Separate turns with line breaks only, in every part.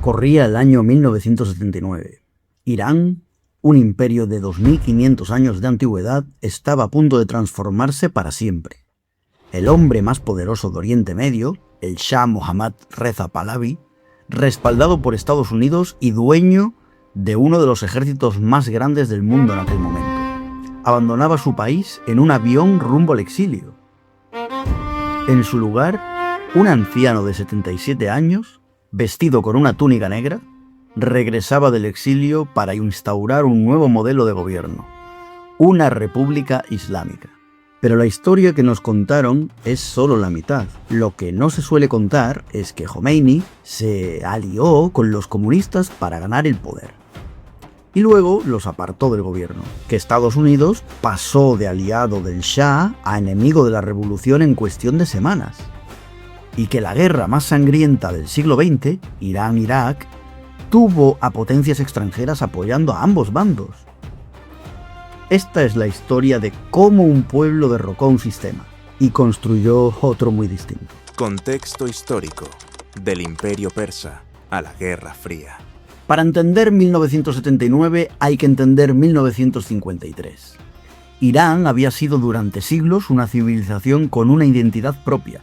Corría el año 1979. Irán, un imperio de 2500 años de antigüedad, estaba a punto de transformarse para siempre. El hombre más poderoso de Oriente Medio, el Shah Mohammad Reza Pahlavi, respaldado por Estados Unidos y dueño de uno de los ejércitos más grandes del mundo en aquel momento, abandonaba su país en un avión rumbo al exilio. En su lugar, un anciano de 77 años, vestido con una túnica negra, regresaba del exilio para instaurar un nuevo modelo de gobierno, una república islámica. Pero la historia que nos contaron es solo la mitad. Lo que no se suele contar es que Jomeini se alió con los comunistas para ganar el poder. Y luego los apartó del gobierno, que Estados Unidos pasó de aliado del Shah a enemigo de la revolución en cuestión de semanas. Y que la guerra más sangrienta del siglo XX, Irán-Irak, tuvo a potencias extranjeras apoyando a ambos bandos. Esta es la historia de cómo un pueblo derrocó un sistema y construyó otro muy distinto.
Contexto histórico del Imperio Persa a la Guerra Fría.
Para entender 1979 hay que entender 1953. Irán había sido durante siglos una civilización con una identidad propia,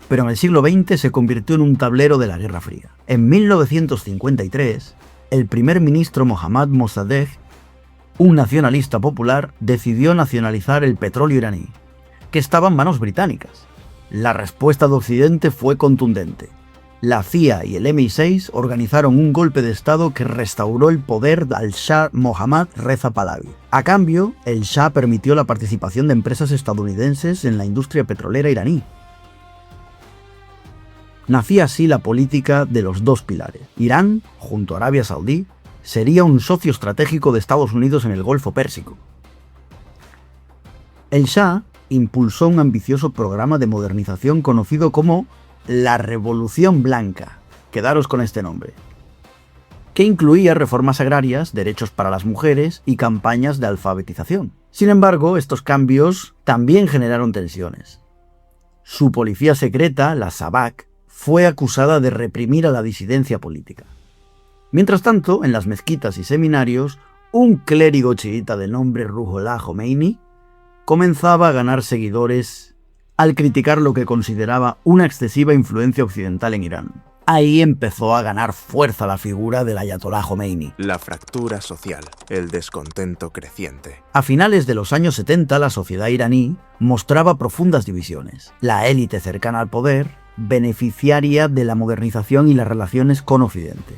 pero en el siglo XX se convirtió en un tablero de la Guerra Fría. En 1953, el primer ministro Mohammad Mossadegh, un nacionalista popular, decidió nacionalizar el petróleo iraní, que estaba en manos británicas. La respuesta de Occidente fue contundente. La CIA y el MI6 organizaron un golpe de Estado que restauró el poder al Shah Mohammad Reza Pahlavi. A cambio, el Shah permitió la participación de empresas estadounidenses en la industria petrolera iraní. Nacía así la política de los dos pilares. Irán, junto a Arabia Saudí, sería un socio estratégico de Estados Unidos en el Golfo Pérsico. El Shah impulsó un ambicioso programa de modernización conocido como la Revolución Blanca, quedaros con este nombre, que incluía reformas agrarias, derechos para las mujeres y campañas de alfabetización. Sin embargo, estos cambios también generaron tensiones. Su policía secreta, la Sabak, fue acusada de reprimir a la disidencia política. Mientras tanto, en las mezquitas y seminarios, un clérigo chiita de nombre Ruhollah Khomeini comenzaba a ganar seguidores al criticar lo que consideraba una excesiva influencia occidental en Irán. Ahí empezó a ganar fuerza la figura del Ayatollah Khomeini.
La fractura social, el descontento creciente.
A finales de los años 70, la sociedad iraní mostraba profundas divisiones. La élite cercana al poder, beneficiaria de la modernización y las relaciones con Occidente.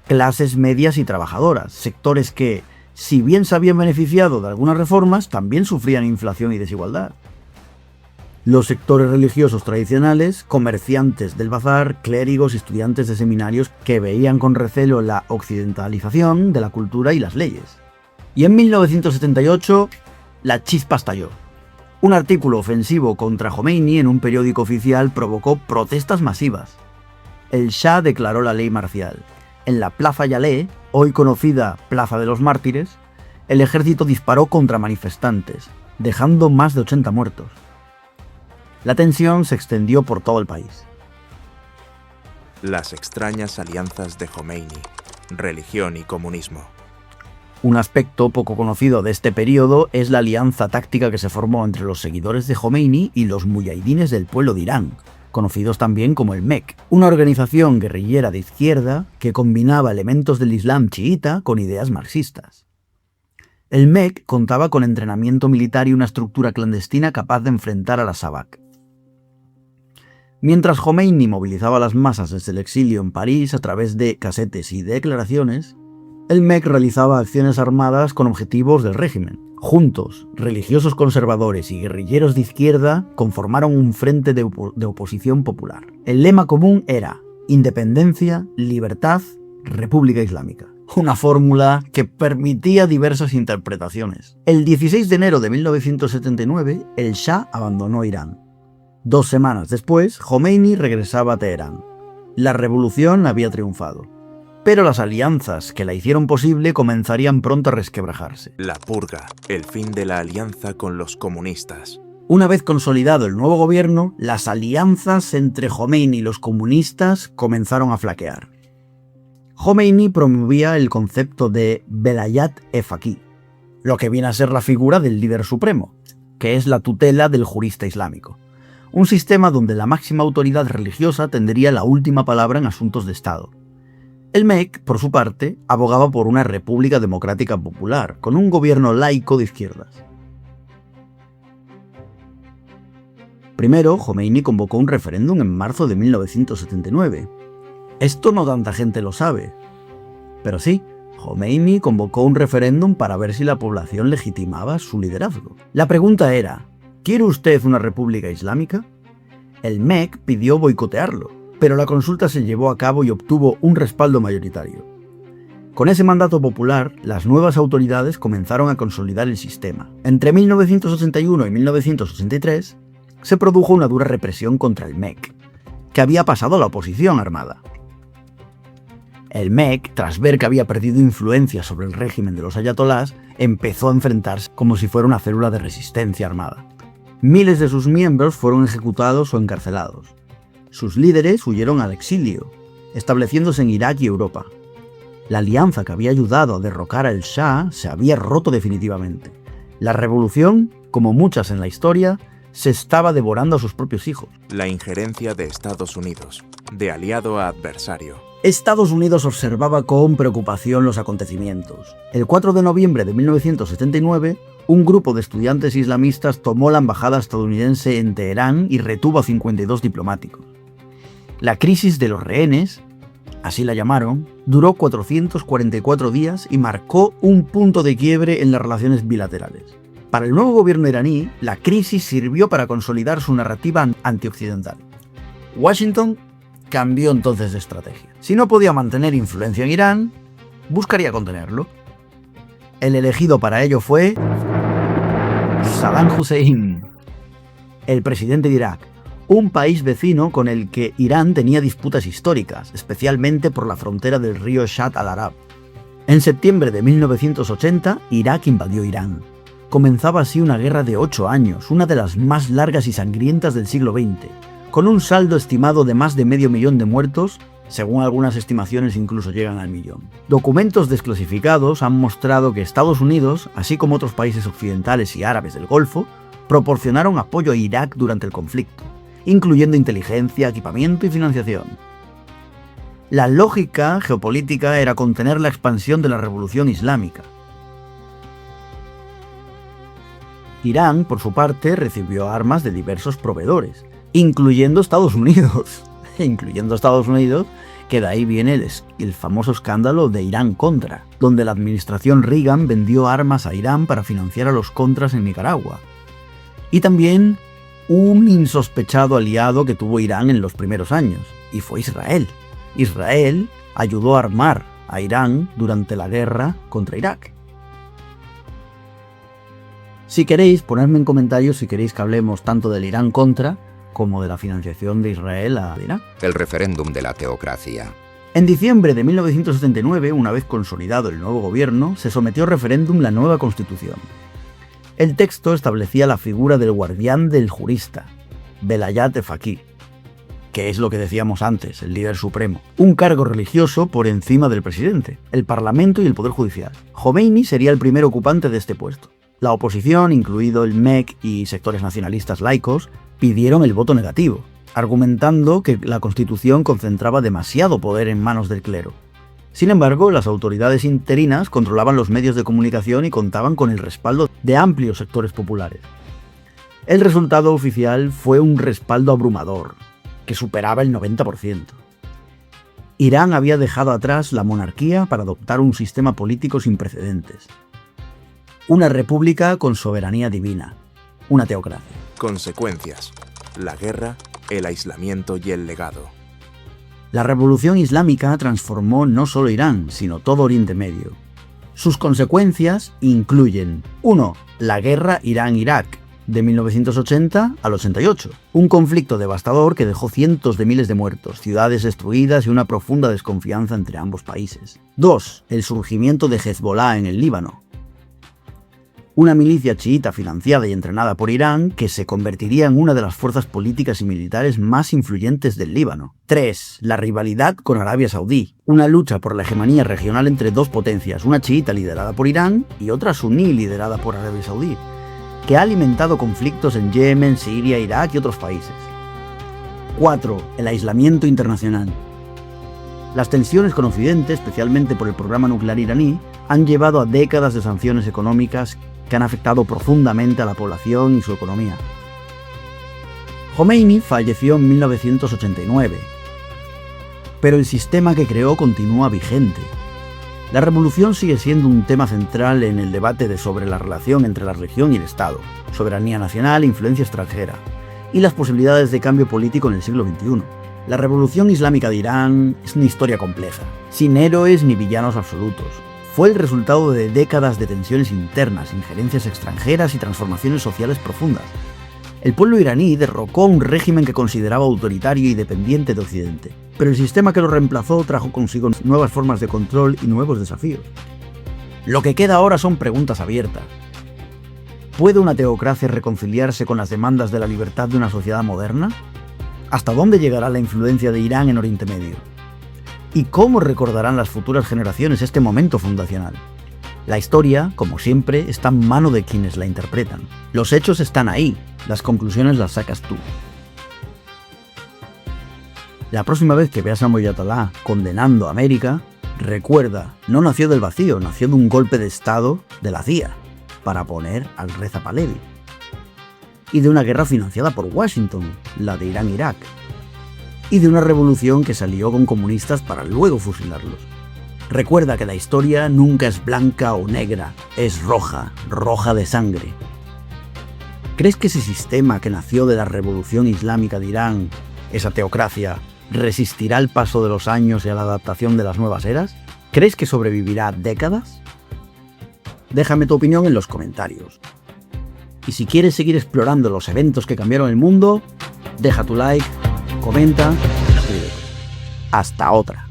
Clases medias y trabajadoras, sectores que, si bien se habían beneficiado de algunas reformas, también sufrían inflación y desigualdad. Los sectores religiosos tradicionales, comerciantes del bazar, clérigos y estudiantes de seminarios que veían con recelo la occidentalización de la cultura y las leyes. Y en 1978, la chispa estalló. Un artículo ofensivo contra Khomeini en un periódico oficial provocó protestas masivas. El Shah declaró la ley marcial. En la Plaza Yaleh, hoy conocida Plaza de los Mártires, el ejército disparó contra manifestantes, dejando más de 80 muertos. La tensión se extendió por todo el país.
Las extrañas alianzas de Khomeini, religión y comunismo.
Un aspecto poco conocido de este periodo es la alianza táctica que se formó entre los seguidores de Khomeini y los muyahidines del pueblo de Irán, conocidos también como el MEK, una organización guerrillera de izquierda que combinaba elementos del Islam chiita con ideas marxistas. El MEK contaba con entrenamiento militar y una estructura clandestina capaz de enfrentar a la Sabak. Mientras Khomeini movilizaba a las masas desde el exilio en París a través de casetes y declaraciones, el MEK realizaba acciones armadas con objetivos del régimen. Juntos, religiosos conservadores y guerrilleros de izquierda conformaron un frente de oposición popular. El lema común era independencia, libertad, república islámica. Una fórmula que permitía diversas interpretaciones. El 16 de enero de 1979, el Shah abandonó Irán. 2 semanas después, Khomeini regresaba a Teherán. La revolución había triunfado. Pero las alianzas que la hicieron posible comenzarían pronto a resquebrajarse.
La purga, el fin de la alianza con los comunistas.
Una vez consolidado el nuevo gobierno, las alianzas entre Khomeini y los comunistas comenzaron a flaquear. Jomeini promovía el concepto de Velayat-e-Faqih, lo que viene a ser la figura del líder supremo, que es la tutela del jurista islámico. Un sistema donde la máxima autoridad religiosa tendría la última palabra en asuntos de Estado. El MEC, por su parte, abogaba por una república democrática popular, con un gobierno laico de izquierdas. Primero, Jomeini convocó un referéndum en marzo de 1979. Esto no tanta gente lo sabe, pero sí, Jomeini convocó un referéndum para ver si la población legitimaba su liderazgo. La pregunta era, ¿quiere usted una república islámica? El MEC pidió boicotearlo, pero la consulta se llevó a cabo y obtuvo un respaldo mayoritario. Con ese mandato popular, las nuevas autoridades comenzaron a consolidar el sistema. Entre 1981 y 1983, se produjo una dura represión contra el MEC, que había pasado a la oposición armada. El MEC, tras ver que había perdido influencia sobre el régimen de los ayatolás, empezó a enfrentarse como si fuera una célula de resistencia armada. Miles de sus miembros fueron ejecutados o encarcelados. Sus líderes huyeron al exilio, estableciéndose en Irak y Europa. La alianza que había ayudado a derrocar al Shah se había roto definitivamente. La revolución, como muchas en la historia, se estaba devorando a sus propios hijos.
La injerencia de Estados Unidos, de aliado a adversario.
Estados Unidos observaba con preocupación los acontecimientos. El 4 de noviembre de 1979, un grupo de estudiantes islamistas tomó la embajada estadounidense en Teherán y retuvo a 52 diplomáticos. La crisis de los rehenes, así la llamaron, duró 444 días y marcó un punto de quiebre en las relaciones bilaterales. Para el nuevo gobierno iraní, la crisis sirvió para consolidar su narrativa antioccidental. Washington cambió entonces de estrategia. Si no podía mantener influencia en Irán, buscaría contenerlo. El elegido para ello fue Saddam Hussein, el presidente de Irak, un país vecino con el que Irán tenía disputas históricas, especialmente por la frontera del río Shatt al-Arab. En septiembre de 1980, Irak invadió Irán. Comenzaba así una guerra de 8 años, una de las más largas y sangrientas del siglo XX, con un saldo estimado de más de 500.000 de muertos, según algunas estimaciones incluso llegan al 1.000.000. Documentos desclasificados han mostrado que Estados Unidos, así como otros países occidentales y árabes del Golfo, proporcionaron apoyo a Irak durante el conflicto, incluyendo inteligencia, equipamiento y financiación. La lógica geopolítica era contener la expansión de la revolución islámica. Irán, por su parte, recibió armas de diversos proveedores, incluyendo Estados Unidos, que de ahí viene el famoso escándalo de Irán-Contra, donde la administración Reagan vendió armas a Irán para financiar a los Contras en Nicaragua. Y también un insospechado aliado que tuvo Irán en los primeros años, y fue Israel. Israel ayudó a armar a Irán durante la guerra contra Irak. Si queréis, ponedme en comentarios si queréis que hablemos tanto del Irán-Contra como de la financiación de Israel a Irak.
El referéndum de la teocracia.
En diciembre de 1979, una vez consolidado el nuevo gobierno, se sometió a referéndum la nueva constitución. El texto establecía la figura del guardián del jurista, Velayat-e-Faqih, que es lo que decíamos antes, el líder supremo, un cargo religioso por encima del presidente, el parlamento y el poder judicial. Jomeini sería el primer ocupante de este puesto. La oposición, incluido el MEC y sectores nacionalistas laicos, pidieron el voto negativo, argumentando que la Constitución concentraba demasiado poder en manos del clero. Sin embargo, las autoridades interinas controlaban los medios de comunicación y contaban con el respaldo de amplios sectores populares. El resultado oficial fue un respaldo abrumador, que superaba el 90%. Irán había dejado atrás la monarquía para adoptar un sistema político sin precedentes. Una república con soberanía divina, una teocracia.
Consecuencias: la guerra, el aislamiento y el legado.
La revolución islámica transformó no solo Irán, sino todo Oriente Medio. Sus consecuencias incluyen 1. La guerra Irán-Irak, de 1980 al 88, un conflicto devastador que dejó cientos de miles de muertos, ciudades destruidas y una profunda desconfianza entre ambos países. 2. El surgimiento de Hezbollah en el Líbano. una milicia chiita financiada y entrenada por Irán que se convertiría en una de las fuerzas políticas y militares más influyentes del Líbano. 3. La rivalidad con Arabia Saudí, una lucha por la hegemonía regional entre dos potencias, una chiita liderada por Irán y otra suní liderada por Arabia Saudí, que ha alimentado conflictos en Yemen, Siria, Irak y otros países. 4. El aislamiento internacional. Las tensiones con Occidente, especialmente por el programa nuclear iraní, han llevado a décadas de sanciones económicas que han afectado profundamente a la población y su economía. Khomeini falleció en 1989, pero el sistema que creó continúa vigente. La revolución sigue siendo un tema central en el debate sobre la relación entre la religión y el Estado, soberanía nacional e influencia extranjera, y las posibilidades de cambio político en el siglo XXI. La revolución islámica de Irán es una historia compleja, sin héroes ni villanos absolutos. Fue el resultado de décadas de tensiones internas, injerencias extranjeras y transformaciones sociales profundas. El pueblo iraní derrocó un régimen que consideraba autoritario y dependiente de Occidente, pero el sistema que lo reemplazó trajo consigo nuevas formas de control y nuevos desafíos. Lo que queda ahora son preguntas abiertas. ¿Puede una teocracia reconciliarse con las demandas de la libertad de una sociedad moderna? ¿Hasta dónde llegará la influencia de Irán en Oriente Medio? ¿Y cómo recordarán las futuras generaciones este momento fundacional? La historia, como siempre, está en mano de quienes la interpretan. Los hechos están ahí, las conclusiones las sacas tú. La próxima vez que veas a Moyatolá condenando a América, recuerda, no nació del vacío, nació de un golpe de Estado de la CIA, para poner al Reza Pahlavi, y de una guerra financiada por Washington, la de Irán-Irak, y de una revolución que salió con comunistas para luego fusilarlos. Recuerda que la historia nunca es blanca o negra, es roja, roja de sangre. ¿Crees que ese sistema que nació de la revolución islámica de Irán, esa teocracia, resistirá el paso de los años y a la adaptación de las nuevas eras? ¿Crees que sobrevivirá décadas? Déjame tu opinión en los comentarios. Y si quieres seguir explorando los eventos que cambiaron el mundo, deja tu like, comenta y suscríbete. Hasta otra.